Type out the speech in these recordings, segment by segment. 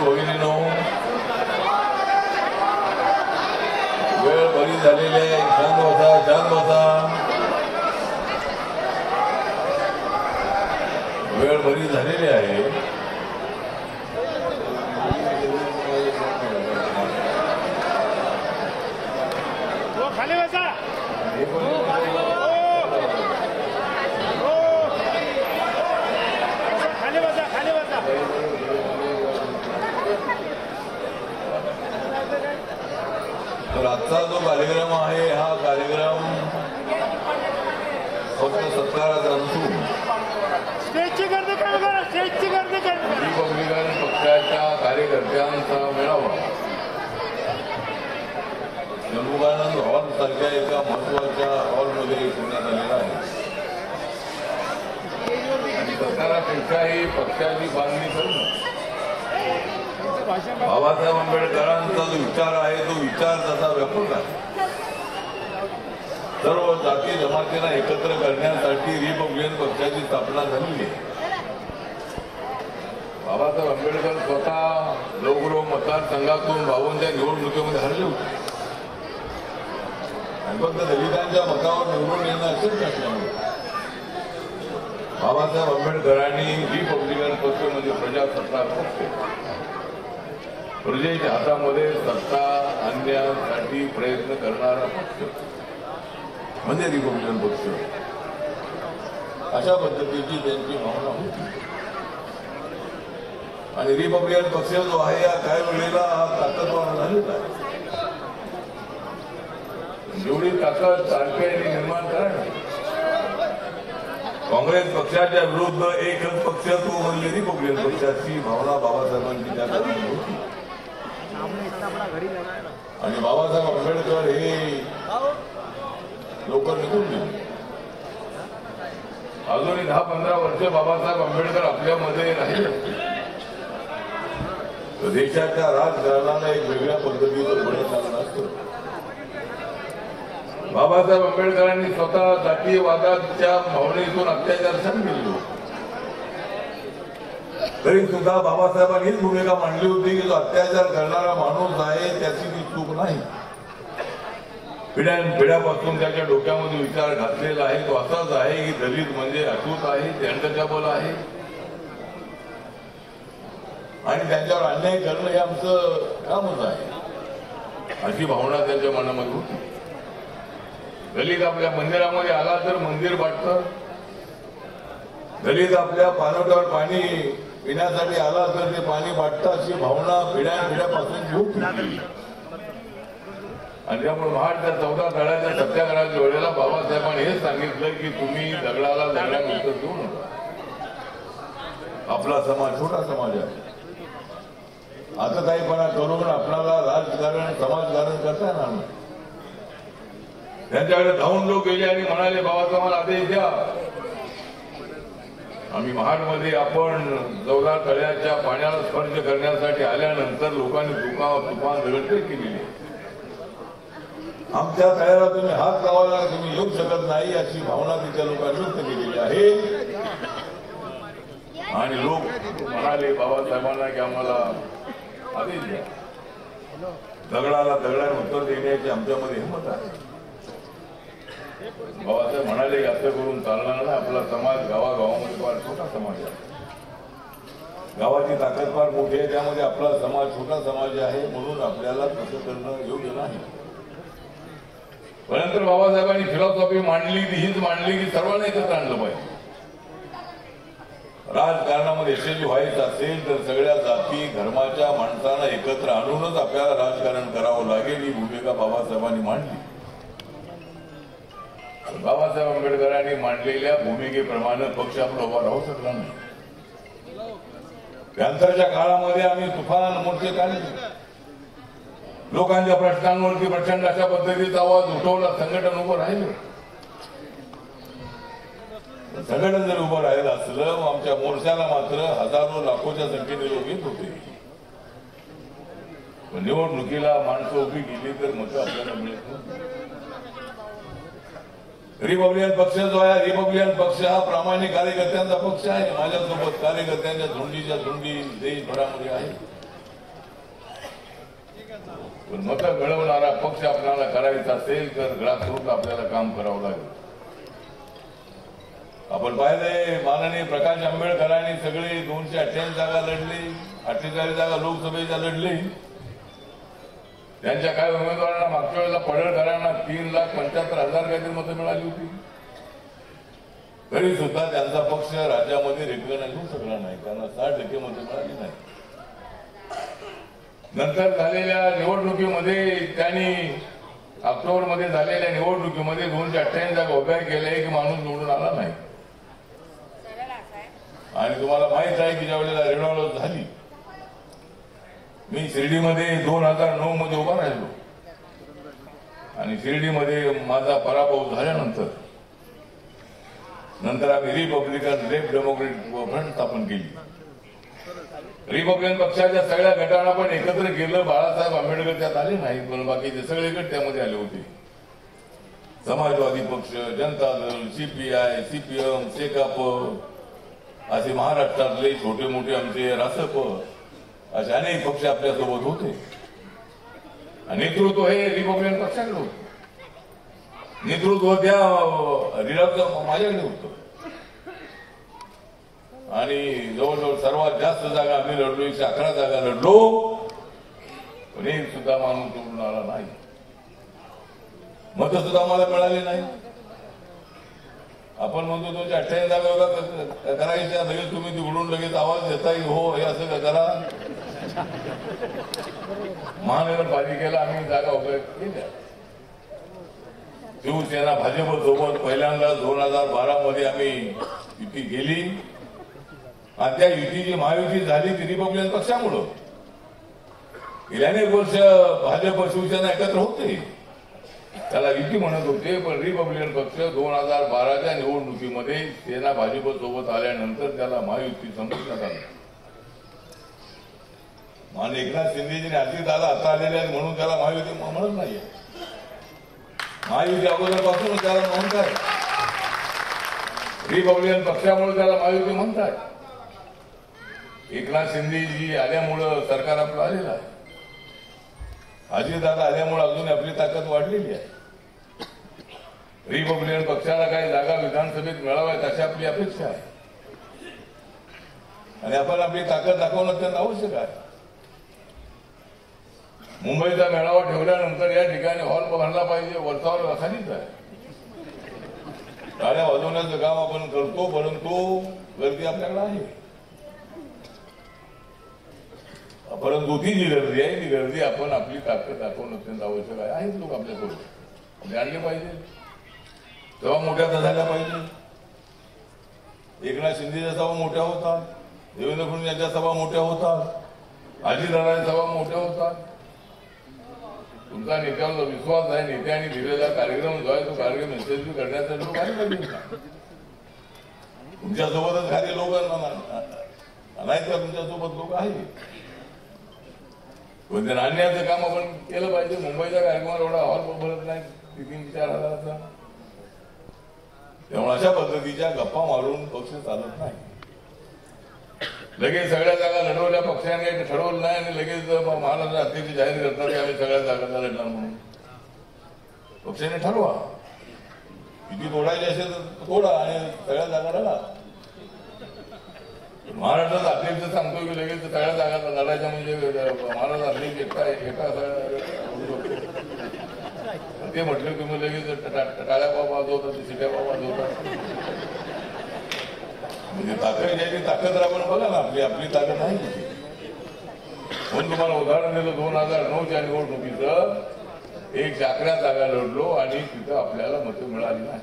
भगिनींनो, वेळ बरी झालेली आहे. शांत बसा, शांत बसा. वेळ बरी झालेली आहे. खाली बसा. खाली बसा, खाली बसा. तर आजचा जो कार्यक्रम आहे हा कार्यक्रम फक्त सत्काराचा नसून स्टेजची गर्दी कमी करा, स्टेजची गर्दी कमी करा. रिपब्लिकन पक्षाच्या कार्यकर्त्यांचा मेळावा शंभुकानंद हॉल सारख्या एका महत्वाच्या हॉलमध्ये घेण्यात आलेला आहे. आणि सरकारापेक्षाही पक्षाची बांधणी करून बाबासाहेब आंबेडकरांचा जो विचार आहे तो विचार तसा व्यापक आहे. सर्व जाती जमातींना एकत्र करण्यासाठी रिपब्लिकन पक्षाची स्थापना झालेली आहे. बाबासाहेब आंबेडकर स्वतः लोकरो मतदारसंघातून 52च्या निवडणुकीमध्ये हरले होते आणि फक्त दलितांच्या मतावर निवडून येणं असेच नसल्यामुळे बाबासाहेब आंबेडकरांनी रिपब्लिकन पक्ष म्हणजे प्रजासत्ताक पक्ष, प्रजेच्या हातामध्ये सत्ता आणण्यासाठी प्रयत्न करणारा पक्ष म्हणजे रिपब्लिकन पक्ष, अशा पद्धतीची त्यांची भावना होती. आणि रिपब्लिकन पक्ष जो आहे या काही वेळेला ताकदवान झालेला आहे. जेवढी ताकद तारखेने निर्माण करायची. काँग्रेस पक्षाच्या विरुद्ध एकच पक्ष तो म्हणजे रिपब्लिकन पक्षाची भावना बाबासाहेबांची त्या काळात होती. आणि बाबासाहेब आंबेडकर हे लवकर निघून गेले. अजूनही 10-15 वर्ष बाबासाहेब आंबेडकर आपल्यामध्ये राहिले तर देशाच्या राजकारणाला एक वेगळ्या पद्धतीचं पुढे चाललं असतं. बाबासाहेब आंबेडकरांनी स्वतः जातीयवादाच्या भावनेतून अत्याचार सहन केले. तरी सुद्धा बाबासाहेबांनी हीच भूमिका मांडली होती की जो अत्याचार करणारा माणूस आहे त्याची ती चूक नाही. पिढ्यापासून त्याच्या डोक्यामध्ये विचार घातलेला आहे तो असाच आहे की दलित म्हणजे अटूट आहे, ते अनटचेबल आहे आणि त्यांच्यावर अन्याय करणं हे आमचं कामच आहे, अशी भावना त्यांच्या मनामध्ये होती. दलित आपल्या मंदिरामध्ये आला तर मंदिर वाटतं, दलित आपल्या पाणवठ्यावर पाणी पिण्यासाठी आला तर ते पाणी वाटतं, अशी भावना पिढ्यापासून होती. आणि त्यामुळे महाडच्या 14 तळ्याच्या सत्याग्रहाच्या वेळेला बाबासाहेबांनी हे सांगितलं की तुम्ही दगडाला दगडानुसार देऊ नका. आपला समाज छोटा समाज आहे. आता काहीपणा करून आपल्याला राजकारण समाजकारण करता येणार नाही. त्यांच्याकडे धावून लोक गेले आणि म्हणाले बाबासाहेबांना आदेश द्या. आम्ही महाडमध्ये आपण 14 तळ्याच्या पाण्याला स्पर्श करण्यासाठी आल्यानंतर लोकांनी तुफान दगडफेक केलेली. आमच्या तळ्याला तुम्ही हात लावायला तुम्ही येऊ शकत नाही अशी भावना तिथल्या लोकांनी व्यक्त केलेली आहे. आणि लोक म्हणाले बाबासाहेबांना की आम्हाला आदेश द्या. दगडाला दगडाने उत्तर देण्याची आमच्यामध्ये हिंमत आहे. बाबासाहेब म्हणाले की असं करून चालणार नाही. आपला समाज गावागावामध्ये फार छोटा समाज आहे. गावाची ताकद फार मोठी आहे, त्यामध्ये आपला समाज छोटा समाज आहे, म्हणून आपल्याला तसं करणं योग्य नाही. पण नंतर बाबासाहेबांनी फिलॉसॉफी मांडली ती हीच मांडली की सर्वांना एकत्र आणलं पाहिजे. राजकारणामध्ये यशस्वी व्हायचं असेल तर सगळ्या जाती धर्माच्या माणसांना एकत्र आणूनच आपल्याला राजकारण करावं लागेल, ही भूमिका बाबासाहेबांनी मांडली. बाबासाहेब आंबेडकरांनी मांडलेल्या भूमिकेप्रमाणे पक्ष आपला उभा राहू शकला नाही. त्यानंतरच्या काळामध्ये आम्ही तुफान मोर्चे काढले. लोकांच्या प्रश्नांवरती प्रचंड अशा पद्धतीचा आवाज उठवला. संघटन उभं राहिलं. संघटन जर उभं राहिलं असलं आमच्या मोर्चाला मात्र हजारो लाखोच्या संख्येने लोक येत होते. निवडणुकीला माणसं उभी गेली तर मतं आपल्याला मिळत नव्हती. रिपब्लिकन पक्ष जो आहे, रिपब्लिकन पक्ष हा प्रामाणिक कार्यकर्त्यांचा पक्ष आहे. माझ्यासोबत कार्यकर्त्यांच्या झुंडीच्या झुंडी देशभरामध्ये आहे. पण मतं मिळवणारा पक्ष आपल्याला करायचा असेल तर ग्रासरूट आपल्याला काम करावं लागेल. आपण पाहिलंय माननीय प्रकाश आंबेडकरांनी सगळे 288 जागा लढली, 48 जागा लोकसभेच्या लढली. त्यांच्या काही उमेदवारांना मागच्या वेळेला पडळकरांना 3,75,000 काहीतरी मतं मिळाली होती. तरी सुद्धा त्यांचा पक्ष राज्यामध्ये रेगणं घेऊ शकला नाही, त्यांना 60% मतं मिळाली नाही. नंतर झालेल्या निवडणुकीमध्ये त्यांनी ऑक्टोबरमध्ये झालेल्या निवडणुकीमध्ये 288 जागा उभ्या केल्या, एक माणूस निवडून आला नाही. आणि तुम्हाला माहित आहे की ज्या वेळेला रेणावळ झाली, मी शिर्डीमध्ये 2009 मध्ये उभा राहिलो आणि शिर्डीमध्ये माझा पराभव झाल्यानंतर आम्ही रिपब्लिकन लेफ्ट डेमोक्रेटिक फ्रंट स्थापन केली. रिपब्लिकन पक्षाच्या सगळ्या गटांना पण एकत्र केलं. बाळासाहेब आंबेडकर त्यात आले नाहीत, पण बाकीचे सगळे गट त्यामध्ये आले होते. समाजवादी पक्ष, जनता दल, सीपीआय, सीपीएम, सेकाप असे महाराष्ट्रातले छोटे मोठे आमचे रासप असे अनेक पक्ष आपल्यासोबत होते. नेतृत्व हे रिपब्लिकन पक्षाकडे होते. नेतृत्व त्या माझ्याकडे होतं आणि जवळजवळ सर्वात जास्त जागा आम्ही लढलो, 111 जागा लढलो. पण एक सुद्धा माणूस निवडून आला नाही, मतं सुद्धा आम्हाला मिळाली नाही. आपण म्हणतो 288 जागा करायच्या, लगेच तुम्ही तिकडून लगेच आवाज देता की हो हे असं का करा. महानगरपालिकेला आम्ही जागा उभ्या केल्या. शिवसेना भाजप सोबत पहिल्यांदा 2012 मध्ये आम्ही युती केली आणि त्या युतीची महायुती झाली ती रिपब्लिकन पक्षामुळं. गेल्या अनेक वर्ष भाजप शिवसेना एकत्र होते, त्याला युती म्हणत होते. पण रिपब्लिकन पक्ष 2012च्या निवडणुकीमध्ये सेना भाजप सोबत आल्यानंतर त्याला महायुती संपुष्टात आली. माननीय एकनाथ शिंदेजीने अजितदादा आता आलेले आहेत म्हणून त्याला महायुती म्हणत नाहीये. महायुती अगोदरपासूनच त्याला म्हणतात, रिपब्लिकन पक्षामुळे त्याला महायुती म्हणतात. एकनाथ शिंदेजी आल्यामुळं सरकार आपलं आलेलं आहे. अजितदादा आल्यामुळे अजून आपली ताकद वाढलेली आहे. रिपब्लिकन पक्षाला काही जागा विधानसभेत मिळाव्यात अशी आपली अपेक्षा आहे आणि आपण आपली ताकद दाखवणं अत्यंत आवश्यक आहे. मुंबईचा मेळावा ठेवल्यानंतर या ठिकाणी हॉल भरला पाहिजे, वरचावर खालीच आहे. टाळ्या वाजवण्याचं काम आपण करतो, परंतु गर्दी आपल्याकडे आहे. परंतु ती जी गर्दी आहे ती गर्दी आपण आपली ताकद दाखवणं अत्यंत आवश्यक आहे. आहेत लोक आपल्यासोबत, आपण आणले पाहिजे, सभा मोठ्या झाल्या पाहिजे. एकनाथ शिंदेच्या सभा मोठ्या होतात, देवेंद्र फडणवीस यांच्या सभा मोठ्या होतात, अजितदादांच्या सभा मोठ्या होतात. तुमचा नेत्यावर विश्वास आहे, नेत्याने दिलेला कार्यक्रम जो आहे तो कार्यक्रम यशस्वी करण्यासाठी लोक आले पाहिजे. तुमच्यासोबतच खाली लोक नाहीत का? तुमच्यासोबत लोक आहेत, पण ते आणण्याचं काम आपण केलं पाहिजे. मुंबईच्या कार्यक्रमाला एवढा हॉल भरत नाही 3-4 हजाराचा. त्यामुळे अशा पद्धतीच्या गप्पा मारून पक्ष चालत नाही. लगेच सगळ्या जागा लढवल्या पक्षाने ठरवलं नाही आणि लगेच महाराष्ट्र अध्यक्ष जाहीर करतात की आम्ही सगळ्या जागा लढणार म्हणून. पक्षाने ठरवा, किती तोडायची असेल तर तोडा आणि सगळ्या जागा लढा. महाराष्ट्राचा अध्यक्ष सांगतो की लगेच सगळ्या जागा लढायच्या म्हणजे महाराष्ट्र अध्यक्ष एका ते म्हटलं तुम्ही लगेच टाळ्या बाबा वाजवतात, शिट्या बाबा वाजवतात. म्हणजे ताकद घ्यायची ताकद आपण बघा ना, आपली ताकद नाही. म्हणून तुम्हाला उदाहरण दिलं 2009च्या निवडणुकीचं 111 जागा लढलो आणि तिथं आपल्याला मतं मिळाली नाही.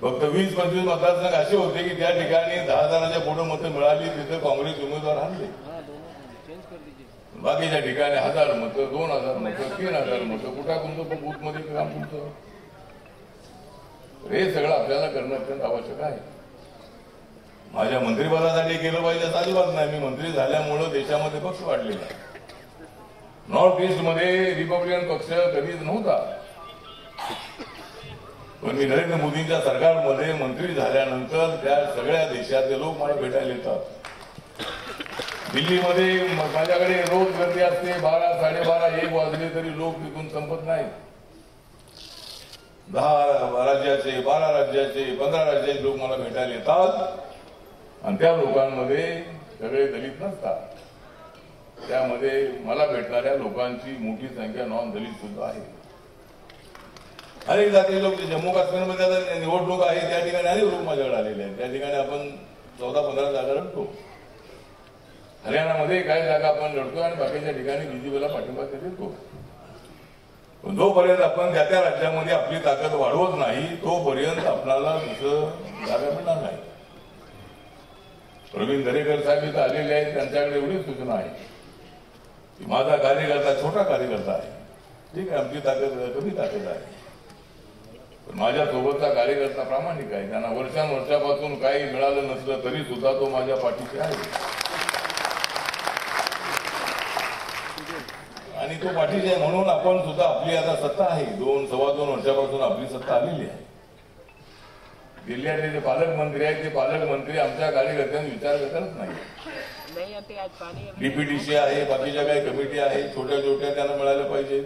फक्त 20-25 मतदारसंघ असे होते की त्या ठिकाणी 10,000च्या पुढे मतं मिळाली, तिथं काँग्रेस उमेदवार हरले. बाकीच्या ठिकाणी 1000 मतं, 2000 मतं, 3000 मतं. कुठं तुमचं बूथ मध्ये काम तुमचं? हे सगळं आपल्याला करणं अत्यंत आवश्यक आहे. माझ्या मंत्रिपदासाठी केलं पाहिजे असं अजिबात नाही. मी मंत्री झाल्यामुळं देशामध्ये पक्ष वाढलेला आहे. नॉर्थ ईस्ट मध्ये रिपब्लिकन पक्ष कधीच नव्हता, पण मी नरेंद्र मोदींच्या सरकारमध्ये मंत्री झाल्यानंतर त्या सगळ्या देशातले लोक मला भेटायला येतात. दिल्लीमध्ये माझ्याकडे रोज गर्दी असते, 12, 12:30, 1 वाजले तरी लोक तिथून संपत नाहीत. 10 राज्याचे, 12 राज्याचे, 15 राज्याचे लोक मला भेटायला येतात आणि त्या लोकांमध्ये सगळे दलित नसतात. त्यामध्ये मला भेटणाऱ्या लोकांची मोठी संख्या नॉन दलित सुद्धा आहे. अनेक जाती लोक जम्मू काश्मीरमध्ये आता निवडणूक आहे त्या ठिकाणी अनेक लोक माझ्याकडे आलेले आहेत. त्या ठिकाणी आपण 14-15 जागा लढतो. हरियाणामध्ये काही जागा आपण लढतो आणि बाकीच्या ठिकाणी बीजेपीला पाठिंबा देतो. पण जोपर्यंत आपण त्या राज्यामध्ये आपली ताकद वाढवत नाही तोपर्यंत आपल्याला दुसरं जागा मिळणार नाही. प्रवीण दरेकर साहेब इथं आलेले आहेत, त्यांच्याकडे एवढी सूचना आहे की माझा कार्यकर्ता छोटा कार्यकर्ता आहे, ठीक आहे, आमची ताकद कमी ताकद आहे, पण माझ्या सोबतचा कार्यकर्ता प्रामाणिक आहे. त्यांना वर्षांवर्षापासून काही मिळालं नसलं तरी सुद्धा तो माझ्या पाठीशी आहे आणि तो पाठीशी आहे. म्हणून आपण सुद्धा आपली आता सत्ता आहे, 2-2.25 वर्षापासून आपली सत्ता आलेली आहे. जिल्ह्यातले जे पालकमंत्री आहेत ते पालकमंत्री आमच्या कार्यकर्त्यांनी विचार करत नाही. डीपीडीसी आहे, बाकीच्या काही कमिटी आहे, छोट्या छोट्या त्यांना मिळायला पाहिजे.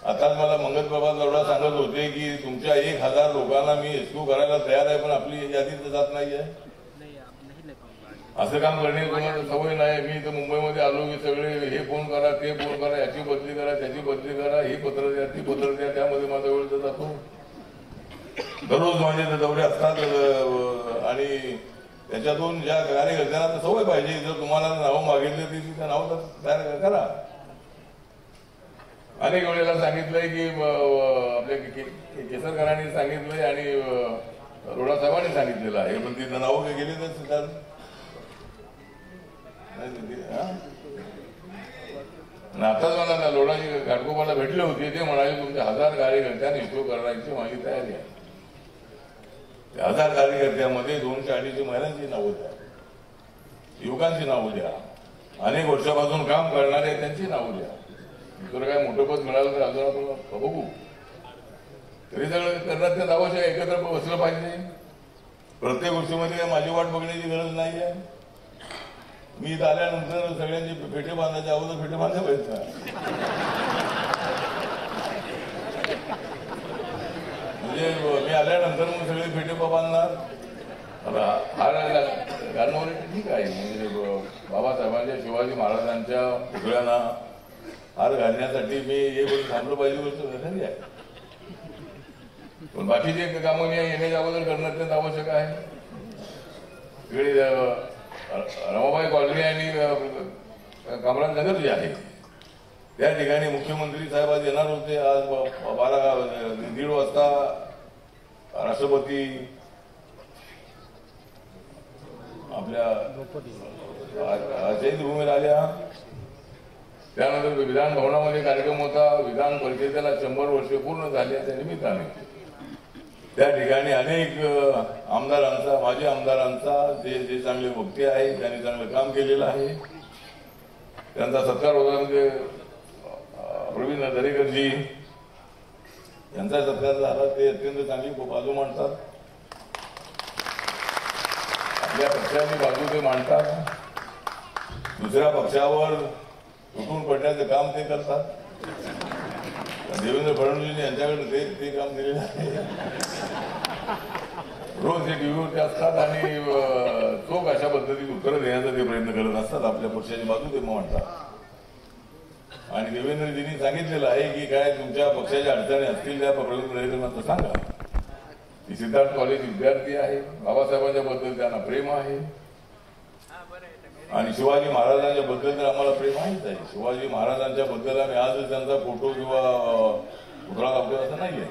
आता मला मंगल बाबा एवढा सांगत होते की तुमच्या 1000 लोकांना मी एसक्यू करायला तयार आहे, पण आपली यादी जात नाही आहे. असं काम करण्याची तुम्हाला सवय नाही. मी इथं मुंबईमध्ये आलो की सगळे हे फोन करा, ते फोन करा, याची बदली करा, त्याची बदली करा, ही पत्र द्या, ती पत्र द्या, त्यामध्ये माझा वेळ जातो. दररोज माझे दौरे असतात आणि त्याच्यातून ज्या कार्यकर्त्यांना सवय पाहिजे, जर तुम्हाला नावं मागितली ती त्या नाव तयार करा. अनेक वेळेला सांगितलंय की आपल्या केसरकरांनी सांगितलंय आणि रोडा साहेबांनी सांगितलेलं आहे, पण ती नावं काही गेली तर सिद्धार्थ आताच मला लोणाची घाटकोपाला भेटले होते. ते म्हणाले तुमच्या 1000 कार्यकर्त्यांनी इशू करायची माझी तयारी आहे. 1000 कार्यकर्त्यामध्ये 200-250 महिलांची नावं द्या, युवकांची नावं द्या, अनेक वर्षापासून काम करणारे त्यांची नावं द्या. तुला काय मोठं पद मिळालं तर अजून आपण बघू. तरी सगळं करण्यात ते आवश्यक एकत्र बसलं पाहिजे. प्रत्येक गोष्टीमध्ये माझी वाट बघण्याची गरज नाही आहे. मी इथं आल्यानंतर सगळ्यांची फेटे बांधायचे, अगोदर फेटे बांधले पाहिजे. म्हणजे मी आल्यानंतर मग सगळे फेटे बांधणार. हार घालणं ठीक आहे, म्हणजे बाबासाहेबांच्या शिवाजी महाराजांच्या पुतळ्यांना हार घालण्यासाठी मी हे बोलून थांबलं पाहिजे गोष्ट खरी आहे. पण बाकीचे कामं मी येण्याच्या अगोदर करणं अत्यंत आवश्यक आहे. तिकडे रमाबाई कॉलनी आणि कामराज नगर जे आहे त्या ठिकाणी मुख्यमंत्री साहेब आज येणार होते. आज 12-1:30 वाजता राष्ट्रपती आपल्या चैत्यभूमीला आल्या. त्यानंतर विधान भवनामध्ये कार्यक्रम होता. विधान परिषदेला 100 वर्षे पूर्ण झाल्याच्या निमित्ताने त्या ठिकाणी अनेक आमदारांचा, माजी आमदारांचा, जे चांगले वक्ते आहेत त्यांनी चांगलं काम केलेलं आहे त्यांचा सत्कार होता. म्हणजे प्रवीण दरेकरजी यांचा सत्कार झाला. ते अत्यंत चांगली बाजू मांडतात, आपल्या पक्षाची बाजू ते मांडतात, दुसऱ्या पक्षावर तुटून पडण्याचं काम ते करतात. देवेंद्र फडणवीस यांच्याकडे ते काम दिलेलं आहे. रोज ते टीव्हीवरती असतात आणि चोख अशा पद्धतीत उत्तरं देण्याचा ते प्रयत्न करत असतात. आपल्या पक्षाची बाजू ते मांडतात. आणि देवेंद्रजींनी सांगितलेलं आहे की काय तुमच्या पक्षाच्या अडचणी असतील त्या प्रवीण सांगा. ती सिद्धार्थ कॉलेज विद्यार्थी आहे. बाबासाहेबांच्या बद्दल त्यांना प्रेम आहे आणि शिवाजी महाराजांच्या बद्दल तर आम्हाला प्रेम आहेच आहे. शिवाजी महाराजांच्या बद्दल आम्ही आजच त्यांचा फोटो किंवा पुतळा लावतो असं नाही आहे.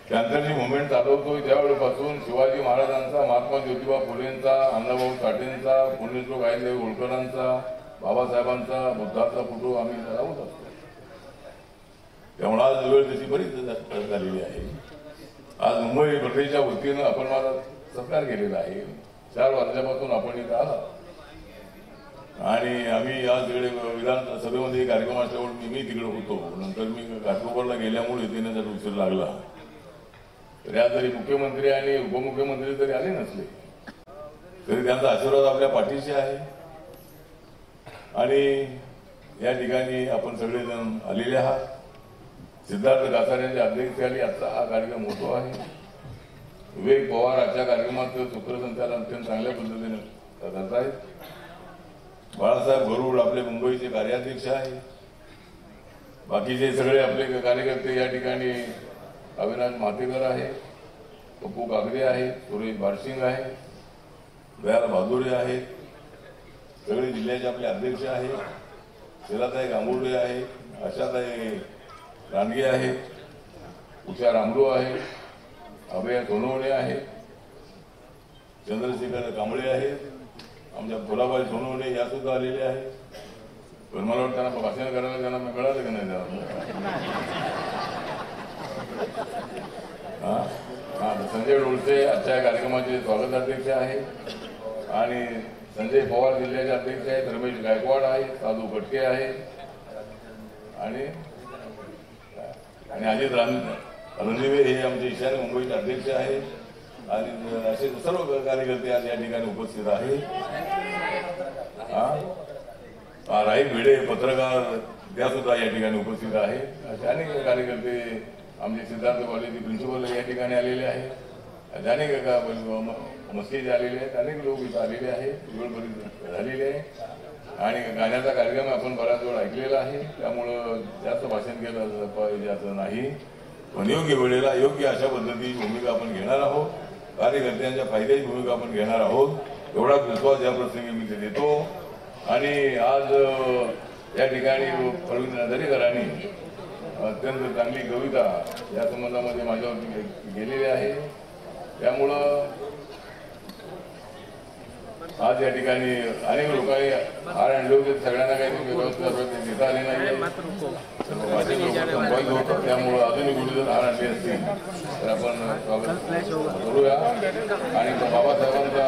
त्यानंतर जी मुवमेंट चालवतोय त्यावेळेपासून शिवाजी महाराजांचा, महात्मा ज्योतिबा फुलेंचा, अण्णाभाऊ साठेंचा, पुण्यश्लोक अहिल्यादेवी होळकरांचा, बाबासाहेबांचा, बुद्धाचा फोटो आम्ही लावत असतो. त्यामुळे आज वेळ त्याची बरीच झालेली आहे. आज मुंबई प्रदेशच्या वतीनं आपण मला सत्कार केलेला आहे. 4 वाजल्यापासून आपण इथं आला आणि आम्ही आज तिकडे विधानसभेमध्ये कार्यक्रम असल्यामुळे मी तिकडे होतो. नंतर मी घाटकोपरला गेल्यामुळे येण्यासाठी उशीर लागला. तरी आज जरी मुख्यमंत्री आणि उपमुख्यमंत्री जरी आले नसले तरी त्यांचा आशीर्वाद आपल्या पाठीशी आहे. आणि या ठिकाणी आपण सगळेजण आलेले आहात. सिद्धार्थ कासाऱ्यांच्या अध्यक्षतेखाली आजचा हा कार्यक्रम होतो आहे. विवेक पवार आजच्या कार्यक्रमाचं सूत्रसंचालन अत्यंत चांगल्या पद्धतीने करत आहेत. बाळासाहेब गरुड आपले मुंबईचे कार्याध्यक्ष आहे. बाकीचे सगळे आपले कार्यकर्ते या ठिकाणी अविनाश मातेकर आहे, पप्पू कागदे आहे, सुरेश बारसिंग आहे, दयाल बहादुरे आहेत, सगळे जिल्ह्याचे आपले अध्यक्ष आहेत. शिलाताई गांगुर्डे आहे, आशाताई रानगे आहे, उषा रामडो आहे, अभय सोनवणे आहे, चंद्रशेखर कांबळे आहे, आमच्या फुलाबाई सोनवणे या सुद्धा आलेले आहेत. पण मला वाटतं त्यांना भाषण करायला त्यांना मिळालं की नाही संजय डोळसे आजच्या कार्यक्रमाचे स्वागताध्यक्ष आहेत आणि संजय पवार जिल्ह्याचे अध्यक्ष आहेत. रमेश गायकवाड आहे, साधू कटके आहे आणि अजित रणदिवे हे आमचे ईशान्य मुंबईचे अध्यक्ष आहेत आणि असे सर्व कार्यकर्ते आज या ठिकाणी उपस्थित आहेत. राही भिडे पत्रकार त्या सुद्धा या ठिकाणी उपस्थित आहेत. असे अनेक कार्यकर्ते आमचे सिद्धार्थ कॉलेजचे प्रिन्सिपल या ठिकाणी आलेले आहेत. अनेक मस्जिद आलेले आहेत, अनेक लोक इथं आलेले आहेत, वेळ बरीच झालेली आहे आणि गाण्याचा कार्यक्रम आपण बराच वेळ ऐकलेला आहे. त्यामुळं जास्त भाषण केलं पाहिजे असं नाही, पण योग्य वेळेला योग्य अशा पद्धतीची भूमिका आपण घेणार आहोत. कार्यकर्त्यांच्या फायद्याची भूमिका आपण घेणार आहोत एवढाच विश्वास या प्रसंगी मी देतो. आणि आज या ठिकाणी प्रवीण दरेकरांनी अत्यंत चांगली कविता या संबंधामध्ये माझ्यावरती गेलेली आहे. त्यामुळं आज या ठिकाणी अनेक लोकांनी हार आणले होते, सगळ्यांना काही व्यवस्था देता आली नाही. मोबाईल होतं त्यामुळं अजूनही कुठे जर हार आणले असतील तर आपण स्वागत करूया आणि बाबासाहेबांचा